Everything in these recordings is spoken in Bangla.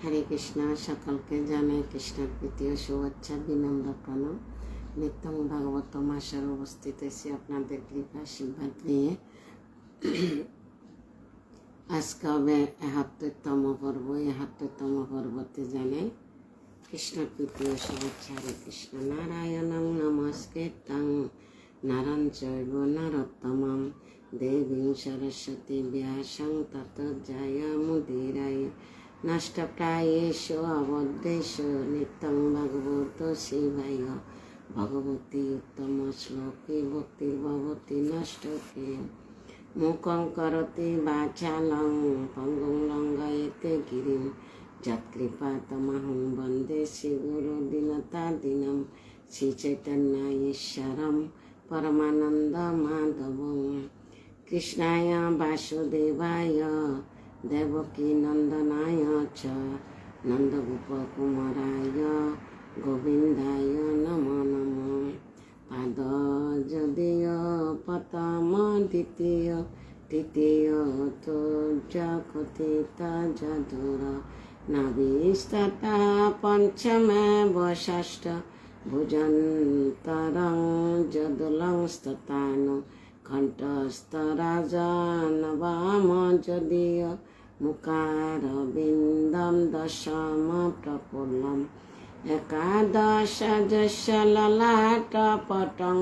হরে কৃষ্ণ। সকলকে জানাই কৃষ্ণের প্রীতি ও শুভেচ্ছা, বিনম্র প্রণাম। নিত্যং ভাগবত মাসার উপস্থিত হয়েছি আপনাদের কৃপা আশীর্বাদ নিয়ে। আজকে হবে ৭১তম পর্ব। ৭১তম পর্বতে জানাই কৃষ্ণের প্রীতি ও শুভেচ্ছা। হরে কৃষ্ণ। নারায়ণং নমস্কৃত্যং নারায়ণ চৈব নরোত্তমং দেবীং সরস্বতী ব্যাসং ততো জয়মুদীরয়ে নষ্টপ্রায়েষু অবদ্দেষু নিত্যং ভগবতো শিবায় ভগবতী উত্তম শ্লোকে ভক্তির্ভবতি নষ্টকে মুখং করতি বাচালং পঙ্গুং লঙ্ঘয়তে গিরিম যৎকৃপাতমহং বন্দে শ্রীগুরু দীনতাদীনম শ্রীচৈতন্য ঈশ্বরম পরমানন্দ মাধবং কৃষ্ণায় বাসুদেবায় দেবকী নন্দনায় চ নন্দগোপকুমারায় গোবিন্দায় নমো নমঃ। পাদ যদিয় প্রথম তৃতীয় তো কথিত যদুর নাভিস্ততা পঞ্চমেব ষষ্ঠ ভুজন্তরং যদুলং স্ততানো কণ্ঠস্থরাজনবাম যদিয় মুখারবিন্দম দশম প্রফুল্লম একাদশ যস্য ললাটপটং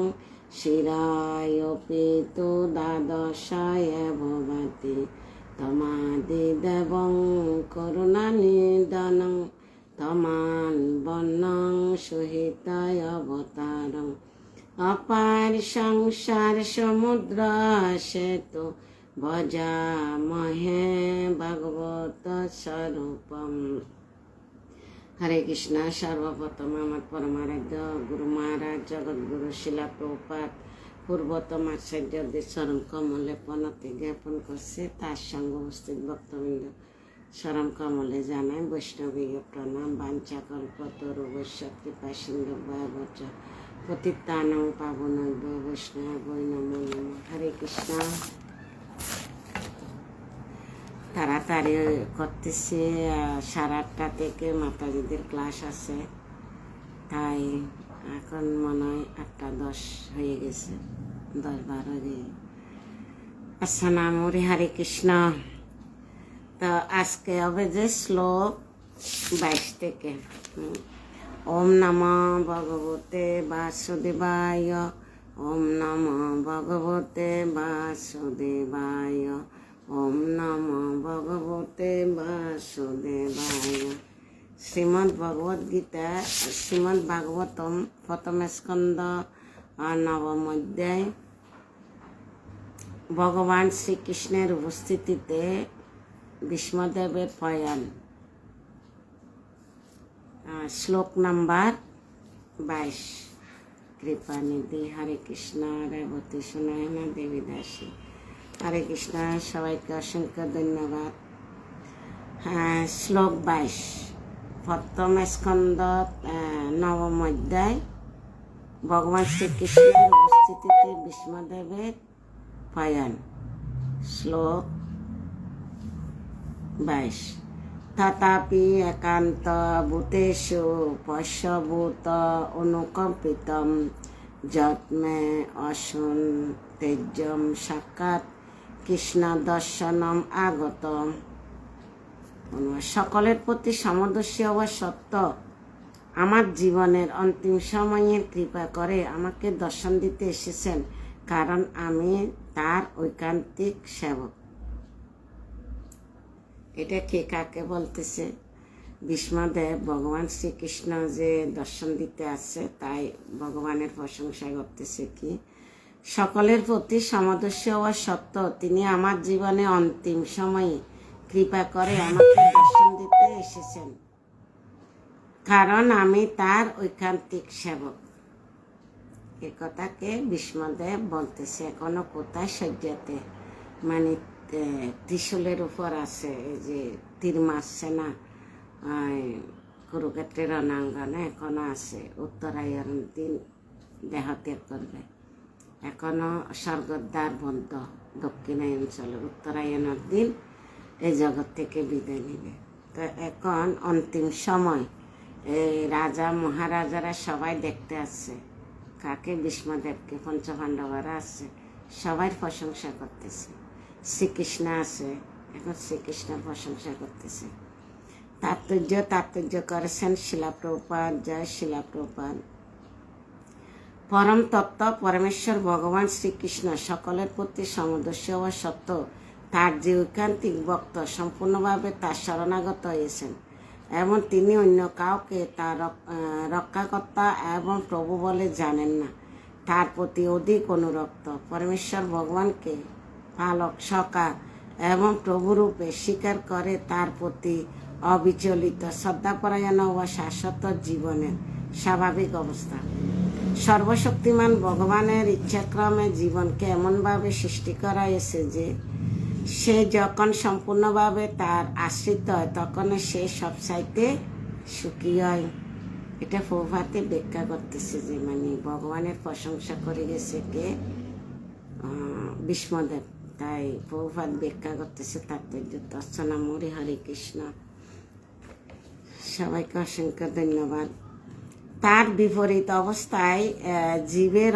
শিরায়োপি তু দ্বাদশায় ভবতি তমাদিদেবং করুণানিদানং তমান বর্ণং সহিতায় অবতারং অপার সংসার সমুদ্র সেতু ভজামহে ভাগবত স্বরূপম। হরে কৃষ্ণ। সর্বপ্রথম আমার পরমারাধ্য গুরু মহারাজ জগৎগুরু শিলা প্রভুপাদ পূর্বতম আচার্যদের চরণ কমলে প্রণতি জ্ঞাপন করছে। তার সঙ্গে উপস্থিত ভক্তবৃন্দ চরণ কমলে জানায় বৈষ্ণবীয় প্রণাম। বাঞ্ছাকল্পতরুভ্যশ্চ কৃপা সিন্ধু ভয়বচ পতিতানাং পাবনৈব বৈষ্ণবায় নমো নমঃ। হরে কৃষ্ণ। তাড়াতাড়ি করতেছি, 8:30 থেকে মাতাজিদের ক্লাস আছে, তাই এখন মনে হয় 8:10 হয়ে গেছে, 10-12 হয়ে। আচ্ছা নামরি। হরে কৃষ্ণ। তো আজকে হবে যে শ্লোক 22 থেকে। ওম নমো ভগবতে বাসুদেবায়, ওম নমো ভগবতে বাসুদেবায়, ওম নমো ভগবতে বাসুদেবায়। শ্রীমদ্ ভগবদ গীতা, শ্রীমদ্ ভাগবতম প্রথম স্কন্ধ 9ম অধ্যায়। ভগবান শ্রীকৃষ্ণের উপস্থিতিতে ভীষ্মদেবের প্রয়াণ। শ্লোক নাম্বার 22। কৃপানিধি। হরে কৃষ্ণ। রেবতী সুনয়না দেবী দাসী। হরে কৃষ্ণ। সবাইকে অসংখ্য ধন্যবাদ। শ্লোক 22, প্রথম স্কন্ধ 9ম অধ্যায়। ভগবান শ্রীকৃষ্ণের উপস্থিতিতে ভীষ্মদেবের প্রয়াণ। শ্লোক 22। তথাপি একান্ত ভূতেষু পশ্যভূত অনুকম্পিতম যৎমে অসুন তেজম সাক্ষাৎ কৃষ্ণ দর্শনম আগত। সকলের প্রতি সমদর্শী হওয়া সত্ত্বেও আমার জীবনের অন্তিম সময়ের কৃপা করে আমাকে দর্শন দিতে এসেছেন, কারণ আমি তার ঐকান্তিক সেবক। এটা কে কাকে বলতেছে? ভীষ্মদেব ভগবান শ্রীকৃষ্ণ যে দর্শন দিতে আসছে, তাই ভগবানের প্রশংসা করতেছে কি সকলের প্রতি সমদর্শী হওয়া সত্ত্বেও তিনি আমার জীবনে অন্তিম সময়ে কৃপা করে আমাকে দর্শন দিতে এসেছেন, কারণ আমি তার ঐকান্তিক সেবক। এ কথাকে ভীষ্মদেব বলতেছে। এখনো কোথায় শয্যাতে, মানে ত্রিশূলের উপর আছে, এই যে তীর মারছে না কুরুক্ষেত্রের রণাঙ্গনে, এখনো আছে। উত্তরায়ণ দিন দেহত্যাগ করবে। এখনো স্বর্গদ্বার বন্ধ দক্ষিণায়ন অঞ্চলে। উত্তরায়ণের দিন এই জগৎ থেকে বিদায় নেবে। তো এখন অন্তিম সময় এই রাজা মহারাজারা সবাই দেখতে আসছে কাকে, ভীষ্মদেবকে। পঞ্চপাণ্ডবরা আসছে, সবাই প্রশংসা করতেছে। শ্রীকৃষ্ণ আছে, এখন শ্রীকৃষ্ণের প্রশংসা করতেছে। তাৎপর্য করেছেন শিলা প্রভুপাদ। জয় শিলা প্রভুপাদ। পরম তত্ত্ব পরমেশ্বর ভগবান শ্রীকৃষ্ণ সকলের প্রতি সমদর্শী হওয়া সত্ত্বেও তার যে ঐকান্তিক ভক্ত সম্পূর্ণভাবে তার শরণাগত হয়েছেন এবং তিনি অন্য কাউকে তার রক্ষাকর্তা এবং প্রভু বলে জানেন না, তার প্রতি অধিক অনুরক্ত পরমেশ্বর ভগবানকে পালক, সখা এবং প্রভুরূপে স্বীকার করে তার প্রতি অবিচলিত শ্রদ্ধাপরায়ণ ও শাশ্বত জীবনের স্বাভাবিক অবস্থা। সর্বশক্তিমান ভগবানের ইচ্ছাক্রমে জীবনকে এমনভাবে সৃষ্টি করা হয়েছে যে সে যখন সম্পূর্ণভাবে তার আশ্রিত হয় তখন সে সবচাইতে সুখী হয়। এটা প্রভুপাতে ব্যাখ্যা করতেছে যে মানে ভগবানের প্রশংসা করে গেছে কে, ভীষ্মদেব। তাই প্রভুপাত ব্যাখ্যা করতেছে তাৎপর্য। তৎসনা মরি। হরে কৃষ্ণ। সবাইকে অসংখ্য ধন্যবাদ। তার বিপরীত অবস্থায় জীবের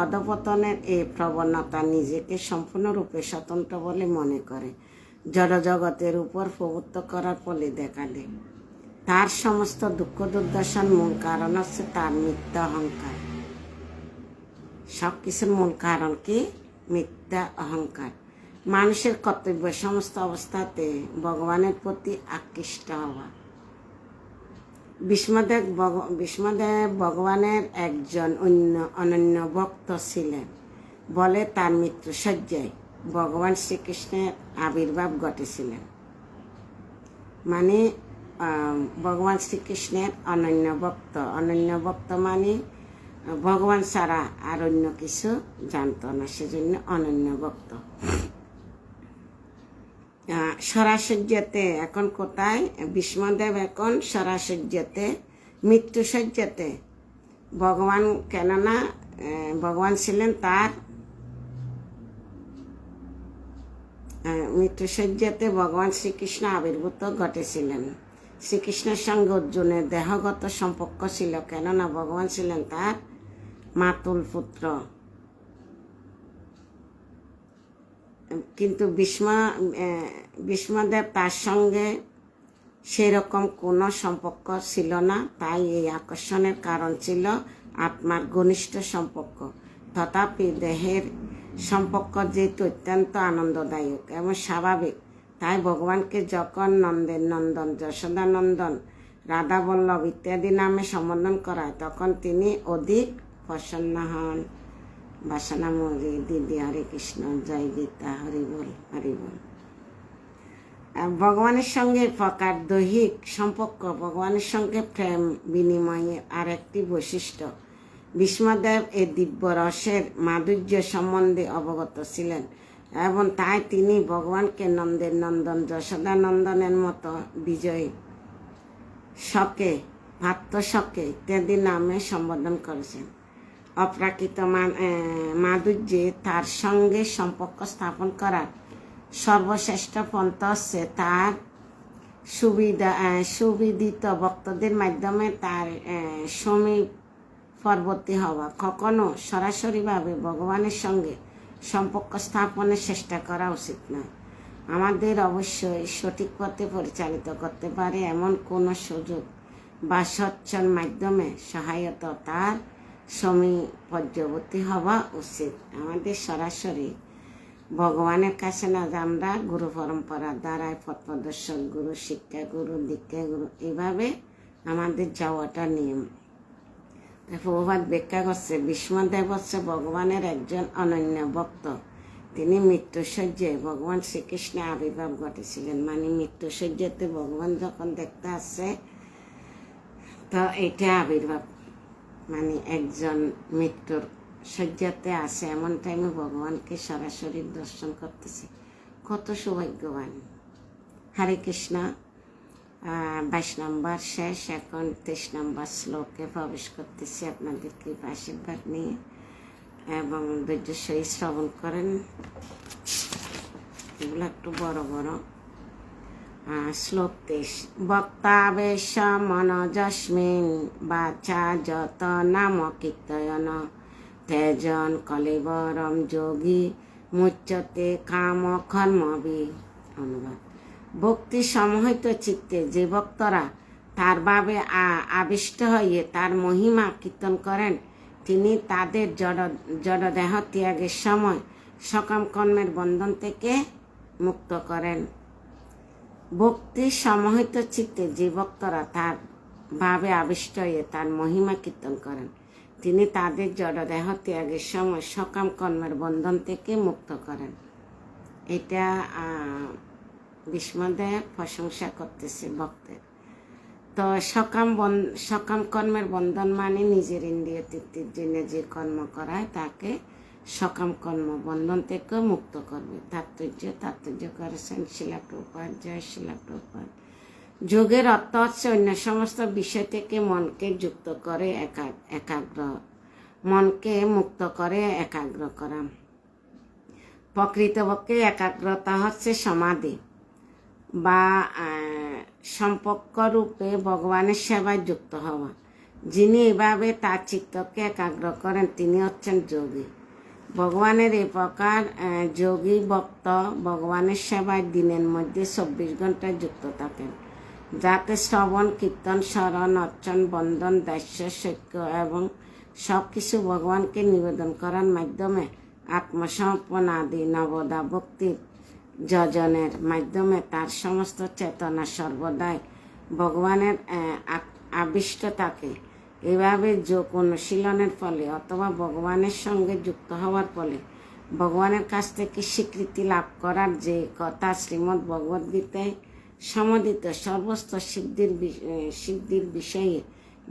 অধঃপতনের এই প্রবণতা নিজেকে সম্পূর্ণরূপে স্বতন্ত্র বলে মনে করে জড়জগতের উপর প্রভুত্ব করার ফলে দেখা দেয়। তার সমস্ত দুঃখ দুর্দশার মূল কারণ হচ্ছে তার মিথ্যা অহংকার। সব কিছুর মূল কারণ কি? মিথ্যা অহংকার। মানুষের কর্তব্য সমস্ত অবস্থাতে ভগবানের প্রতি আকৃষ্ট হওয়া। ভীষ্মদেব ভগবানের একজন অনন্য ভক্ত ছিলেন বলে তার মৃত্যুশয্যায় ভগবান শ্রীকৃষ্ণের আবির্ভাব ঘটেছিলেন। মানে ভগবান শ্রীকৃষ্ণের অনন্য ভক্ত মানে ভগবান ছাড়া আর অন্য কিছু জানত না, সেজন্য অনন্য ভক্ত। সরাসজ্জাতে এখন কোথায়? ভীষ্মদেব এখন সরাসজ্জাতে, মৃত্যুসজ্জাতে। ভগবান, কেননা ভগবান ছিলেন তার মৃত্যুসজ্জাতে ভগবান শ্রীকৃষ্ণ আবির্ভূত ঘটেছিলেন। শ্রীকৃষ্ণের সঙ্গে অর্জুনের দেহগত সম্পর্ক ছিল, কেননা ভগবান ছিলেন তার মাতুল পুত্র। কিন্তু ভীষ্মদেব তার সঙ্গে সেরকম কোনো সম্পর্ক ছিল না। তাই এই আকর্ষণের কারণ ছিল আত্মার ঘনিষ্ঠ সম্পর্ক। তথাপি দেহের সম্পর্ক যেহেতু অত্যন্ত আনন্দদায়ক এবং স্বাভাবিক, তাই ভগবানকে যখন নন্দের নন্দন, যশোদা নন্দন, রাধা বল্লভ ইত্যাদি নামে সম্বোধন করা হয় তখন তিনি অধিক প্রসন্ন হন। বাসনা মরি। দিদি হরে কৃষ্ণ। জয় গীতা। হরি বল, হরি বল। ভগবানের সঙ্গে প্রকার দৈহিক সম্পর্ক ভগবানের সঙ্গে প্রেম বিনিময়ের আরেকটি বৈশিষ্ট্য। ভীষ্মদেব এই দিব্য রসের মাধুর্য সম্বন্ধে অবগত ছিলেন এবং তাই তিনি ভগবানকে নন্দের নন্দন, যশোদা নন্দনের মতো বিজয়ী, শকে, ভাত্তশকে ইত্যাদি নামে সম্বোধন করেছেন। অপ্রাকৃত মাধুর্যে তার সঙ্গে সম্পর্ক স্থাপন করার সর্বশ্রেষ্ঠ পন্থা হচ্ছে তার সুবিদিত ভক্তদের মাধ্যমে তার সমীপবর্তী হওয়া। কখনো সরাসরিভাবে ভগবানের সঙ্গে সম্পর্ক স্থাপনের চেষ্টা করা উচিত নয়। আমাদের অবশ্যই সঠিক পথে পরিচালিত করতে পারে এমন কোনো সুযোগ বা সচ্ছল মাধ্যমে সহায়তা তার সমীপবর্তী হওয়া উচিত। আমাদের সরাসরি ভগবানের কাছে না, আমরা গুরু পরম্পরা দ্বারাই পথপ্রদর্শক গুরু, শিক্ষা গুরু, দীক্ষা গুরু, এইভাবে আমাদের যাওয়াটা নিয়ম। প্রভুপাদ ব্যাখ্যা করছে ভীষ্মদেব হচ্ছে ভগবানের একজন অনন্য ভক্ত। তিনি মৃত্যুশয্যায় ভগবান শ্রীকৃষ্ণের আবির্ভাব ঘটেছিলেন। মানে মৃত্যুশয্যাতে ভগবান যখন দেখতে আসছে তো এটা আবির্ভাব, মানে একজন মৃত্যুর শয্যাতে আসে এমন টাইমে ভগবানকে সরাসরি দর্শন করতেছে। কত সৌভাগ্যবান। হরে কৃষ্ণ। 22 নম্বর শেষ, এখন 23 নম্বর শ্লোকে প্রবেশ করতেছি আপনাদের কৃপা আশীর্বাদ নিয়ে, এবং ধৈর্য সহিত শ্রবণ করেন। এগুলো একটু বড় বড়, শ্লোক 23। বক্তাবেশ মনজস্মিন বাচা যত নাম কীর্তয়ন তেজন কলেবরম যোগী মুচ্যতে কাম কর্মবি। অনুবাদ: ভক্তি সমহিত চিত্তে যে ভক্তরা তার ভাবে আবিষ্ট হয়ে তার মহিমা কীর্তন করেন, তিনি তাদের জড়দেহ ত্যাগের সময় সকাম কর্মের বন্ধন থেকে মুক্ত করেন। ভক্তি সমহিত চিত্তে যে ভক্তরা তার ভাবে আবিষ্ট হয়ে তার মহিমা কীর্তন করেন, তিনি তাদের জড়দেহ ত্যাগের সময় সকাম কর্মের বন্ধন থেকে মুক্ত করেন। এটা ভীষ্মদেব প্রশংসা করতেছে ভক্তের। তো সকাম কর্মের বন্ধন মানে নিজের ইন্দ্রিয় তৃপ্তির জন্য যে কর্ম করায় তাকে সকাম কর্ম বন্ধন থেকে মুক্ত করবে। তাৎপর্য করেছেন শিলা প্রভুপাদ। জয় শিলা প্রভুপাদ। যোগের অর্থ হচ্ছে অন্য সমস্ত বিষয় থেকে মনকে যুক্ত করে মনকে মুক্ত করে একাগ্র করা। প্রকৃতপক্ষে একাগ্রতা হচ্ছে সমাধি বা সম্পর্ক রূপে ভগবানের সেবায় যুক্ত হওয়া। যিনি এভাবে তার চিত্তকে একাগ্র করেন তিনি হচ্ছেন যোগী। ভগবানের এই প্রকার যোগী ভক্ত ভগবানের সেবায় দিনের মধ্যে 24 ঘন্টায় যুক্ত থাকেন, যাতে শ্রবণ, কীর্তন, স্মরণ, অর্চন, বন্ধন, দাস্য, সৈক্য এবং সব কিছু ভগবানকে নিবেদন করার মাধ্যমে আত্মসমর্পণ আদি নবদা ভক্তির যজনের মাধ্যমে তার সমস্ত চেতনা সর্বদাই ভগবানের আবিষ্ট থাকে। এভাবে যোগ অনুশীলনের ফলে অথবা ভগবানের সঙ্গে যুক্ত হওয়ার ফলে ভগবানের কাছ থেকে স্বীকৃতি লাভ করার যে কথা শ্রীমদ্ ভগবদ গীতায় সমন্বিত সমস্ত সিদ্ধির বিষয়ে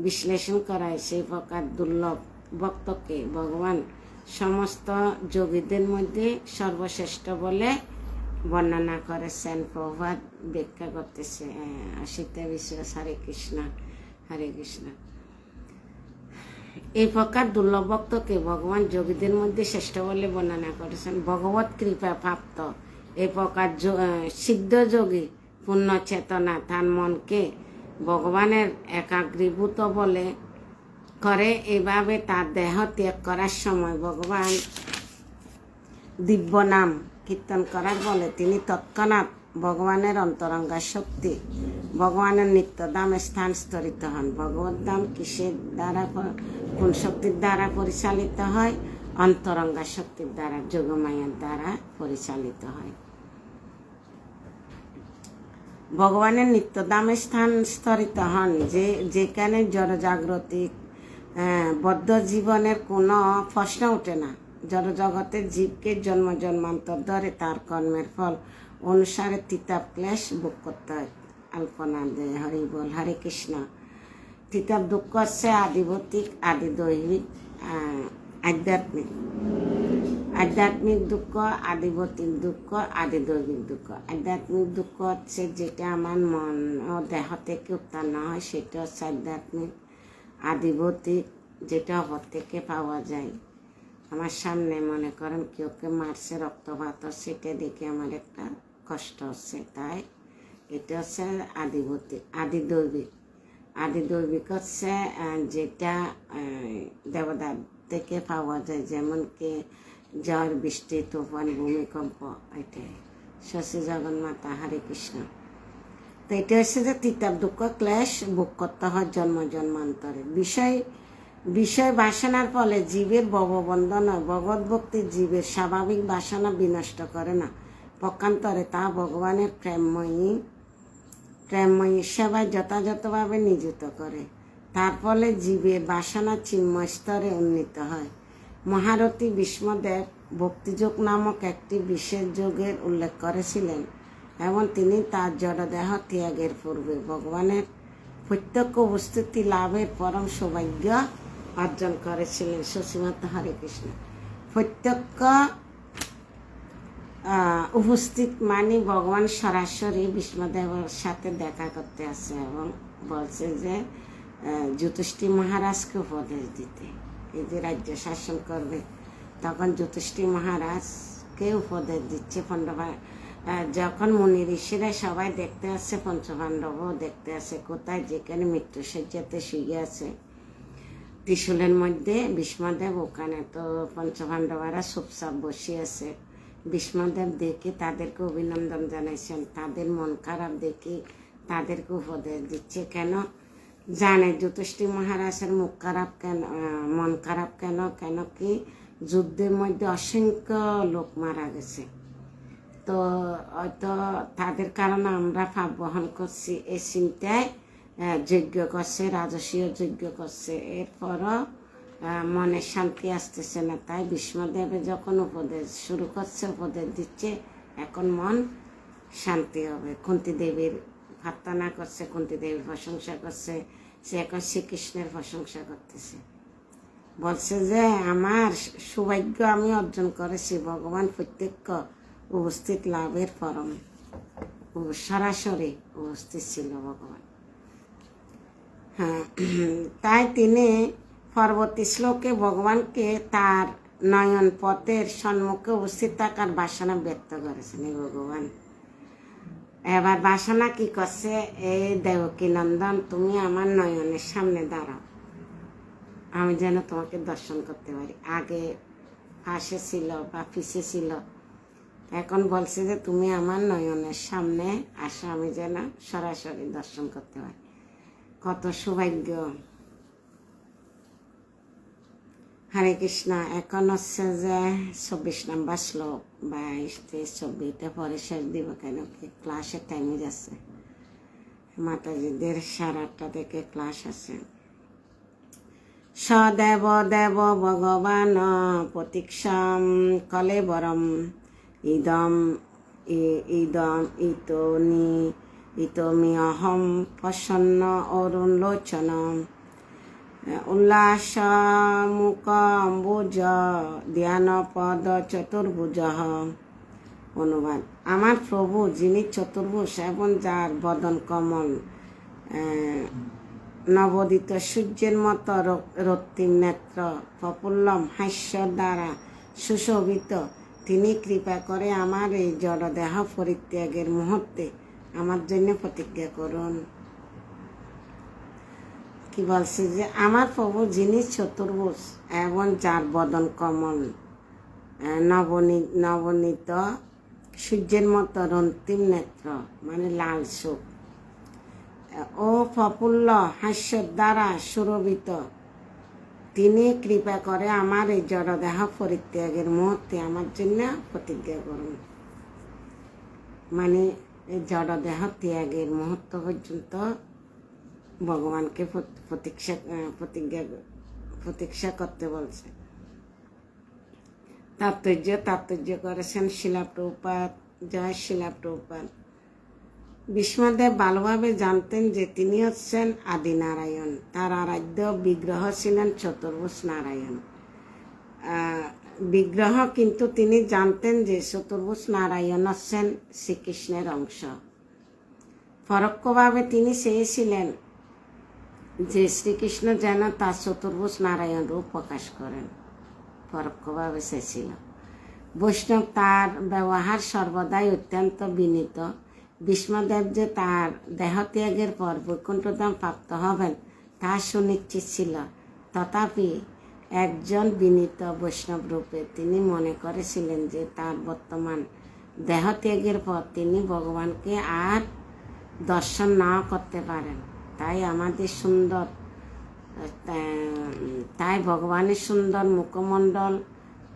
বিশ্লেষণ করায়, সেই প্রকার দুর্লভ ভক্তকে ভগবান সমস্ত যোগীদের মধ্যে সর্বশ্রেষ্ঠ বলে বর্ণনা করেছেন। প্রভাত ব্যাখ্যা করতেছে 80 বিশ্বাস। হরে কৃষ্ণ, হরে কৃষ্ণ। এই প্রকার দুর্লভ ভক্তকে ভগবান যোগীদের মধ্যে শ্রেষ্ঠ বলে বর্ণনা করেছেন। ভগবত কৃপা প্রাপ্ত এই প্রকার সিদ্ধ যোগী পূর্ণ চেতনা তার মনকে ভগবানের একাগ্রীভূত বলে করে। এভাবে তার দেহ ত্যাগ করার সময় ভগবান দিব্য নাম কীর্তন করার বলে তিনি তৎক্ষণাৎ ভগবানের অন্তরঙ্গা শক্তি ভগবানের নিত্যধামে স্থানান্তরিত হন। ভগবত ধাম কিসের দ্বারা, কোন শক্তির দ্বারা পরিচালিত হয়? অন্তরঙ্গা শক্তির দ্বারা, যোগমায়ার দ্বারা পরিচালিত হয়। ভগবানের নিত্যধামে স্থানান্তরিত হন যেখানে জড়জাগৃতি বদ্ধ জীবনের কোনো প্রশ্ন ওঠে না। জড়জগতের জীবকে জন্ম জন্মান্তর ধরে তার কর্মের ফল অনুসারে তিতাব ক্লেশ ভোগ করতে হয়। আলপনা দে হরি বল। হরে কৃষ্ণ। তিতাব দুঃখ হচ্ছে আদিভৌতিক, আদিদৈহিক, আধ্যাত্মিক দুঃখ, আদিভৌতিক দুঃখ, আদিদৈহিক দুঃখ। আধ্যাত্মিক দুঃখ হচ্ছে যেটা আমার মন ও দেহ থেকে উৎপন্ন হয়, সেটা হচ্ছে আধ্যাত্মিক। আদিভৌতিক যেটা অপর থেকে পাওয়া যায়। আমার সামনে মনে করেন কেউকে মারছে, রক্তপাত হচ্ছে, সেটা দেখে আমার একটা কষ্ট হচ্ছে, তাই এটা হচ্ছে আদিভৌতিক। আদিদৈবিক হচ্ছে যেটা দেবতার থেকে পাওয়া যায়, যেমন কি ঝড়, বৃষ্টি, তুফান, ভূমিকম্প। এটাই শশী জগন্মাতা। হরে কৃষ্ণ। তো এটা হচ্ছে যে তিতাব দুঃখ ক্লেশ ভোগ করতে হয় জন্ম জন্মান্তরে। বিষয় বাসনার ফলে জীবের ভববন্ধন হয়। ভগবত ভক্তি জীবের স্বাভাবিক বাসনা বিনষ্ট করে না, পক্ষান্তরে তা ভগবানের প্রেমময়ী সেবায় যথাযথভাবে নিযুক্ত করে। তার ফলে জীবের বাসনা চিন্ময় স্তরে উন্নীত হয়। মহারথী ভীষ্মদেব ভক্তিযোগ নামক একটি বিশেষ যোগের উল্লেখ করেছিলেন এবং তিনি তার জড়দেহ ত্যাগের পূর্বে ভগবানের প্রত্যক্ষ উপস্থিতি লাভের পরম সৌভাগ্য অর্জন করেছিলেন। শশীমাতা। হরে কৃষ্ণ। প্রত্যক্ষ উপস্থিত মানে ভগবান সরাসরি ভীষ্মদেবের সাথে দেখা করতে আসে এবং বলছে যে যুধিষ্ঠির মহারাজকে উপদেশ দিতে, এই যে রাজ্য শাসন করবে, তখন যুধিষ্ঠির মহারাজকে উপদেশ দিচ্ছে যখন মুনি ঋষিরা সবাই দেখতে আসছে, পঞ্চপাণ্ডবও দেখতে আসে, কোথায় যেখানে মৃত্যুশয্যাতে শুয়ে আছে ত্রিশূলের মধ্যে ভীষ্মদেব, ওখানে তো পঞ্চপাণ্ডবরা চুপচাপ বসে আছে। ভীষ্মদেব দেখে তাদেরকে অভিনন্দন জানাইছেন, তাদের মন খারাপ দেখে তাদেরকে উপদেশ দিচ্ছে। কেন জানে যুধিষ্ঠির মহারাজের মুখ খারাপ কেন, মন খারাপ কেন? কেন কি যুদ্ধের মধ্যে অসংখ্য লোক মারা গেছে, তো হয়তো তাদের কারণে আমরা পাপ বহন করছি, এই চিন্তায় যজ্ঞ করছে, রাজসীয় যজ্ঞ করছে। এরপরও মনে শান্তি আসতেছে না, তাই ভীষ্মদেবে যখন উপদেশ শুরু করছে, উপদেশ দিচ্ছে, এখন মন শান্তি হবে। কুন্তী দেবীর প্রার্থনা করছে, কুন্তী দেবীর প্রশংসা করছে, সে এখন শ্রীকৃষ্ণের প্রশংসা করতেছে, বলছে যে আমার সৌভাগ্য আমি অর্জন করেছি, ভগবান প্রত্যক্ষ উপস্থিত লাভের পরম, সরাসরি উপস্থিত ছিল ভগবান। হ্যাঁ, তাই তিনি পরবর্তী শ্লোকে ভগবানকে তার নয়ন পথের সম্মুখে উপস্থিত থাকার বাসনা ব্যক্ত করেছেন এই ভগবান। এবার বাসনা কি করছে, এই দেবকী নন্দন তুমি আমার নয়নের সামনে দাঁড়াও, আমি যেন তোমাকে দর্শন করতে পারি। আগে পাশে ছিল বা পিছে ছিল, এখন বলছে যে তুমি আমার নয়নের সামনে আসো, আমি যেন সরাসরি দর্শন করতে পারি। কত সৌভাগ্য। হরে কৃষ্ণ। এখন হচ্ছে যে 24 নম্বর শ্লোক, 22, 23, 24 পরে শেষ দিব, কেন কি ক্লাসের টাইমে যাচ্ছে, মাতাজিদের 8:30 থেকে ক্লাস আছে। সদেব দেব ভগবান প্রতীক্ষাম কলেবরম ইদম ইদম ইতমি অহম প্রসন্ন অরুণ লোচন উল্লাস মুকম্বুজ ধ্যান পদ চতুর্ভুজ। অনুবাদ: আমার প্রভু যিনি চতুর্ভুজ এবং যার বদন কমল নবোদিত সূর্যের মতো রক্তিম নেত্র, প্রফুল্লম হাস্য দ্বারা সুশোভিত, তিনি কৃপা করে আমার এই জড়দেহ পরিত্যাগের মুহূর্তে আমার জন্য প্রতিজ্ঞা করুন। কি বলছে যে আমার প্রভু যিনি চতুর্ভুজ এবং যার বদন কমল নবনীত সূর্যের মতো রক্তিম নেত্র মানে লাল চোখ ও প্রফুল্ল হাস্য দ্বারা সুরভিত, তিনি কৃপা করে আমার এই জড়দেহ পরিত্যাগের মুহূর্তে আমার জন্য প্রতিজ্ঞা করুন। মানে এই জড়দেহ ত্যাগের মুহূর্ত পর্যন্ত ভগবানকে প্রতীক্ষা করতে বলছে। তাৎপর্য করেছেন শিলা প্রভুপাদ। জয় শিলা প্রভুপাদ। ভীষ্মদেব ভালোভাবে জানতেন যে তিনি হচ্ছেন আদি নারায়ণ, তার আরাধ্য বিগ্রহ ছিলেন চতুর্ভুজ নারায়ণ বিগ্রহ, কিন্তু তিনি জানতেন যে চতুর্ভুজ নারায়ণ হচ্ছেন শ্রীকৃষ্ণের অংশ। পরোক্ষভাবে তিনি চেয়েছিলেন যে শ্রীকৃষ্ণ যেন তার চতুর্ভুজ নারায়ণ রূপ প্রকাশ করেন, পরোক্ষভাবে চেয়েছিল। বৈষ্ণব তার ব্যবহার সর্বদাই অত্যন্ত বিনীত। ভীষ্মদেব যে তার দেহত্যাগের পর বৈকুণ্ঠধাম প্রাপ্ত হবেন তা সুনিশ্চিত ছিল, তথাপি একজন বিনীত বৈষ্ণব রূপে তিনি মনে করেছিলেন যে তার বর্তমান দেহত্যাগের পর তিনি ভগবানকে আর দর্শন নাও করতে পারেন। তাই ভগবানের সুন্দর মুখমণ্ডল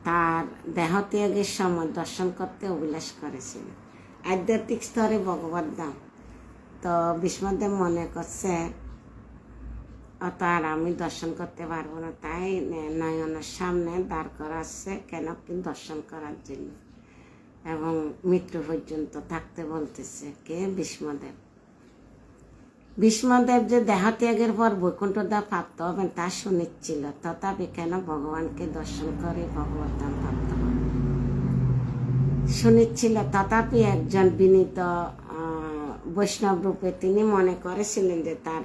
তার দেহত্যাগের সময় দর্শন করতে অভিলাষ করেছিলেন। আধ্যাত্মিক স্তরে ভগবত ধাম। তো ভীষ্মদেব মনে করছে অত আর আমি দর্শন করতে পারবো না, তাই নয়নের সামনে দাঁড় করাচ্ছে, কেন কি দর্শন করার জন্য, এবং মৃত্যু পর্যন্ত থাকতে বলতেছে। কে? ভীষ্মদেব যে দেহত্যাগের পর বৈকুণ্ঠধাম প্রাপ্ত হবেন তা সুনিশ্চিত, তথাপি কেন ভগবানকে দর্শন করে ভগবত ধাম প্রাপ্ত হবেন সুনিশ্চিত, তথাপি একজন বিনীত বৈষ্ণব রূপে তিনি মনে করেছিলেন যে তার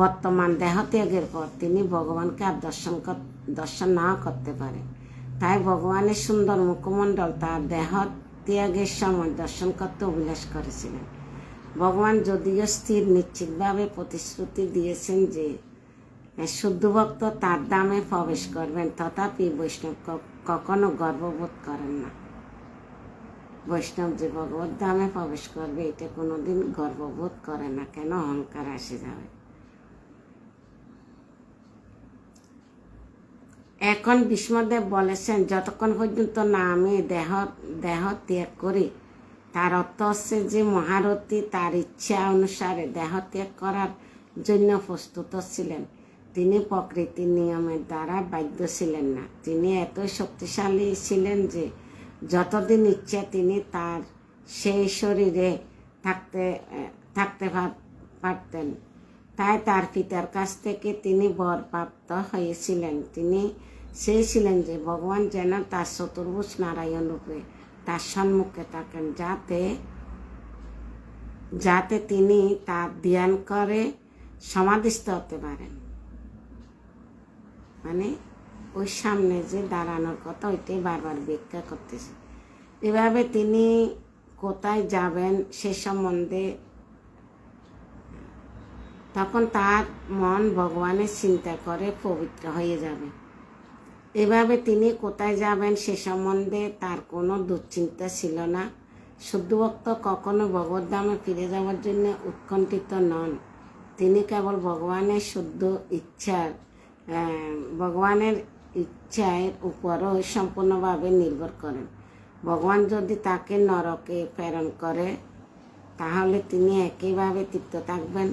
বর্তমান দেহত্যাগের পর তিনি ভগবানকে আর দর্শন নাও করতে পারে। তাই ভগবানের সুন্দর মুখমণ্ডল তার দেহ ত্যাগের সময় দর্শন করতে অভিলাষ করেছিলেন। ভগবান যদিও স্থির নিশ্চিতভাবে প্রতিশ্রুতি দিয়েছেন যে শুদ্ধ ভক্ত তার ধামে প্রবেশ করবেন, তথাপি বৈষ্ণব কখনো গর্ববোধ করেন না। বৈষ্ণব যে ভগবত ধামে প্রবেশ করবে এটা কোনোদিন গর্ববোধ করে না, কেন অহংকার আসে যাবে। এখন ভীষ্মদেব বলেছেন, যতক্ষণ পর্যন্ত না আমি দেহ ত্যাগ করি, তার অর্থ হচ্ছে যে মহারথী তার ইচ্ছা অনুসারে দেহ ত্যাগ করার জন্য প্রস্তুত ছিলেন। তিনি প্রকৃতির নিয়মের দ্বারা বাধ্য ছিলেন না। তিনি এতই শক্তিশালী ছিলেন যে যতদিন ইচ্ছা তিনি তার সেই শরীরে থাকতে পারতেন। তাই তার পিতার কাছ থেকে তিনি বরপ্রাপ্ত হয়েছিলেন। তিনি চেয়েছিলেন যে ভগবান যেন তার চতুর্ভুজ নারায়ণ রূপে তার সম্মুখে থাকেন, যাতে তিনি তার ধ্যান করে সমাধিস্থ হতে পারেন। মানে ওই সামনে যে দাঁড়ানোর কথা ওইটাই বারবার ব্যাখ্যা করতেছে। এভাবে তিনি কোথায় যাবেন সে সম্বন্ধে তখন তার মন ভগবানের চিন্তা করে পবিত্র হয়ে যাবে। এভাবে তিনি কোথায় যাবেন সে সম্বন্ধে তার কোনো দুশ্চিন্তা ছিল না। শুদ্ধ ভক্ত কখনো ভগবদ্ধামে ফিরে যাওয়ার জন্য উৎকণ্ঠিত নন। তিনি কেবল ভগবানের ইচ্ছার উপরও সম্পূর্ণভাবে নির্ভর করেন। ভগবান যদি তাকে নরকে প্রেরণ করে তাহলে তিনি একইভাবে তৃপ্ত থাকবেন।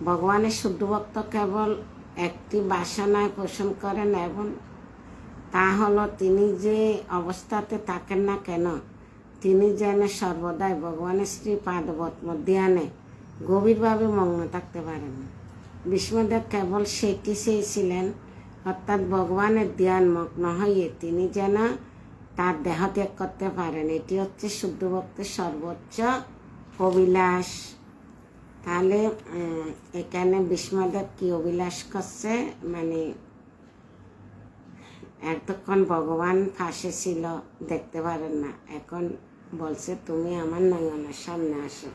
ভগবানের শুদ্ধ ভক্ত কেবল একটি বাসনায় পোষণ করেন, এবং তা হলো তিনি যে অবস্থাতে থাকেন না কেন তিনি যেন সর্বদাই ভগবানের শ্রী পাদপদ্ম ধ্যানে গভীরভাবে মগ্ন থাকতে পারেন। ভীষ্মদেব কেবল সেটি চেয়েছিলেন, অর্থাৎ ভগবানের ধ্যান মগ্ন হয়ে তিনি যেন তার দেহ ত্যাগ করতে পারেন। এটি হচ্ছে শুদ্ধ ভক্তের সর্বোচ্চ অভিলাষ। তাহলে এখানে ভীষ্মদেব কি অভিলাষ করছে, মানে এতক্ষণ ভগবান পাশে ছিল দেখতে পারেন না, এখন বলছে তুমি আমার নয়নের সামনে আসো,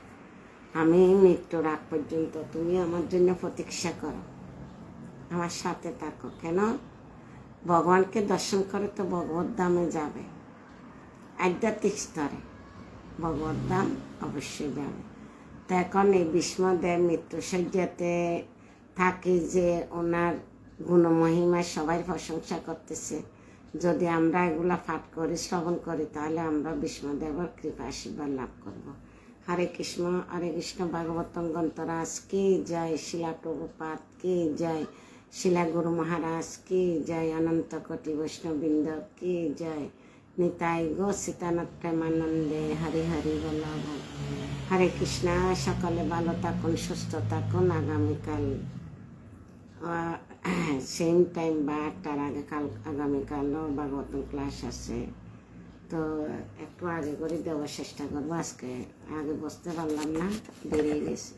আমি মৃত্যুর আগ পর্যন্ত তুমি আমার জন্য প্রতীক্ষা করো, আমার সাথে থাকো। কেন? ভগবানকে দর্শন করে তো ভগবত ধামে যাবে, আধ্যাত্মিক স্তরে ভগবত ধাম অবশ্যই যাবে। তো এখন এই ভীষ্মদেব মৃত্যুশয্যাতে থাকি যে ওনার গুণমহিমায় সবাই প্রশংসা করতেছে। যদি আমরা এগুলা পাঠ করি, শ্রবণ করি, তাহলে আমরা ভীষ্মদেবের কৃপা আশীর্বাদ লাভ করব। হরে কৃষ্ণ ভাগবতম গ্রন্থরাজ কি জয়, শিলা প্রভুপাদ কি জয়, শিলা গুরু মহারাজ কি জয়, অনন্ত কোটি বৈষ্ণববৃন্দ কি জয়, নিতাই গো সীতানাথ প্রেমানন্দে হরি হরি বল। হরে কৃষ্ণ। সকালে ভালো থাকুন, সুস্থ থাকুন। আগামীকাল সেম টাইম বা 8টার আগে আগামীকালও ভাগবতম ক্লাস আছে, তো একটু আগে করে দেওয়ার চেষ্টা করবো। আজকে আগে বসতে পারলাম না, বেরিয়ে গেছি।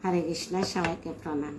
হরে কৃষ্ণ, সবাইকে প্রণাম।